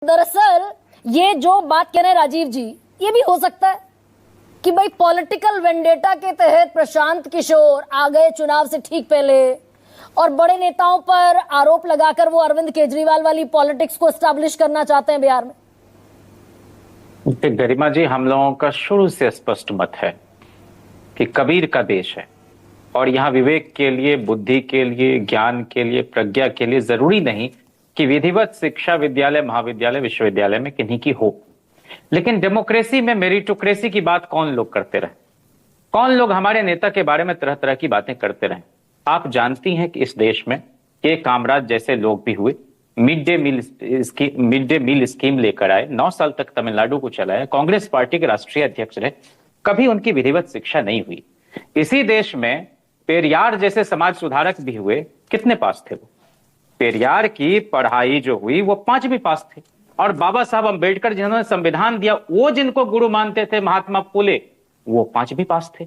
दरअसल ये जो बात कह रहे हैं राजीव जी, ये भी हो सकता है कि भाई पॉलिटिकल वेंडेटा के तहत प्रशांत किशोर आ गए चुनाव से ठीक पहले और बड़े नेताओं पर आरोप लगाकर वो अरविंद केजरीवाल वाली पॉलिटिक्स को एस्टैब्लिश करना चाहते हैं बिहार में। गरिमा जी, हम लोगों का शुरू से स्पष्ट मत है कि कबीर का देश है और यहाँ विवेक के लिए, बुद्धि के लिए, ज्ञान के लिए, प्रज्ञा के लिए जरूरी नहीं कि विधिवत शिक्षा विद्यालय, महाविद्यालय, विश्वविद्यालय में किन्हीं की हो। लेकिन डेमोक्रेसी में मेरिटोक्रेसी की बात कौन लोग करते रहे? कौन लोग हमारे नेता के बारे में तरह तरह की बातें करते रहे? आप जानती हैं कि इस देश में एक कामराज जैसे लोग भी हुए, मिड डे मील स्कीम लेकर आए, 9 साल तक तमिलनाडु को चलाया, कांग्रेस पार्टी के राष्ट्रीय अध्यक्ष रहे, कभी उनकी विधिवत शिक्षा नहीं हुई। इसी देश में पेरियार जैसे समाज सुधारक भी हुए, कितने पास थे वो? पेरियार की पढ़ाई जो हुई वो 5वीं पास थे। और बाबा साहब अंबेडकर जिन्होंने संविधान दिया, वो जिनको गुरु मानते थे महात्मा फुले, वो 5वीं पास थे।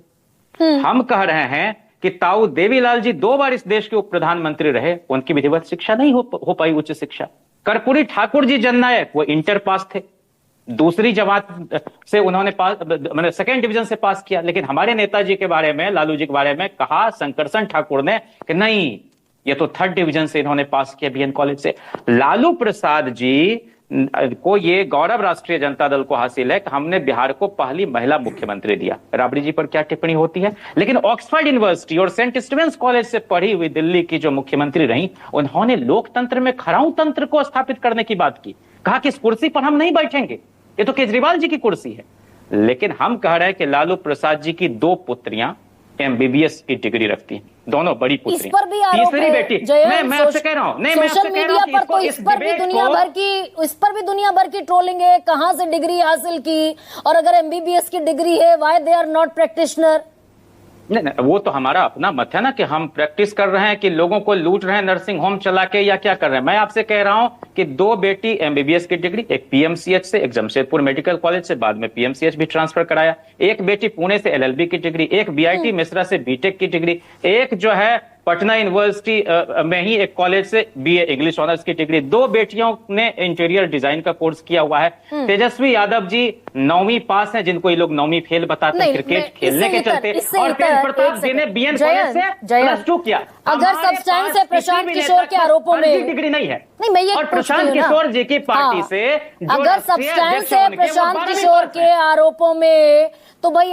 हम कह रहे हैं कि ताऊ देवीलाल जी 2 बार इस देश के उप प्रधानमंत्री रहे, उनकी विधिवत शिक्षा नहीं हो पाई, उच्च शिक्षा। कर्पूरी ठाकुर जी जननायक, वो इंटर पास थे, दूसरी जमात से उन्होंने पास, मतलब 2nd डिवीजन से पास किया। लेकिन हमारे नेताजी के बारे में, लालू जी के बारे में कहा शंकरसन ठाकुर ने कि नहीं, ये तो 3rd डिवीजन से इन्होंने पास किया, बीएन कॉलेज से। लालू प्रसाद जी को ये गौरव राष्ट्रीय जनता दल को हासिल है कि हमने बिहार को पहली महिला मुख्यमंत्री दिया। राबड़ी जी पर क्या टिप्पणी होती है? लेकिन ऑक्सफोर्ड यूनिवर्सिटी और सेंट स्टीवेंस कॉलेज से पढ़ी हुई दिल्ली की जो मुख्यमंत्री रही, उन्होंने लोकतंत्र में खराऊ तंत्र को स्थापित करने की बात की। कहा कि इस कुर्सी पर हम नहीं बैठेंगे, ये तो केजरीवाल जी की कुर्सी है। लेकिन हम कह रहे हैं कि लालू प्रसाद जी की 2 पुत्रियां एमबीबीएस की डिग्री रखती हैं, दोनों बड़ी पुत्री। इस पर भी आरोप तीसरी बेटी, मैं आपसे कह रहा हूं, नहीं, मैं आपसे कह रहा हूं कि इसको, इस इस पर भी दुनिया भर की ट्रोलिंग है, कहां से डिग्री हासिल की, और अगर एमबीबीएस की डिग्री है, why they are not practitioner. नहीं, वो तो हमारा अपना मत है ना कि हम प्रैक्टिस कर रहे हैं कि लोगों को लूट रहे हैं नर्सिंग होम चला के, या क्या कर रहे हैं। मैं आपसे कह रहा हूं कि 2 बेटी एमबीबीएस की डिग्री, एक पीएमसीएच से, एक जमशेदपुर मेडिकल कॉलेज से, बाद में पीएमसीएच भी ट्रांसफर कराया, एक बेटी पुणे से एलएलबी की डिग्री, एक बीआईटी मिश्रा से बीटेक की डिग्री, एक जो है पटना यूनिवर्सिटी में ही एक कॉलेज से बीए इंग्लिश ऑनर्स की डिग्री। 2 बेटियों ने इंटीरियर डिजाइन का कोर्स किया हुआ है। तेजस्वी यादव जी 9वीं पास हैं, जिनको ये लोग 9वीं फेल बताते हैं क्रिकेट खेलने के चलते। और तेज प्रताप जी ने बीएन कॉलेज से +2 किया। अगर सब्सटेंस है प्रशांत किशोर के आरोपों में डिग्री नहीं है, नहीं, मैं ये और प्रशांत किशोर जी की पार्टी से अगर सब्सटेंस है प्रशांत किशोर के आरोपों में, तो भाई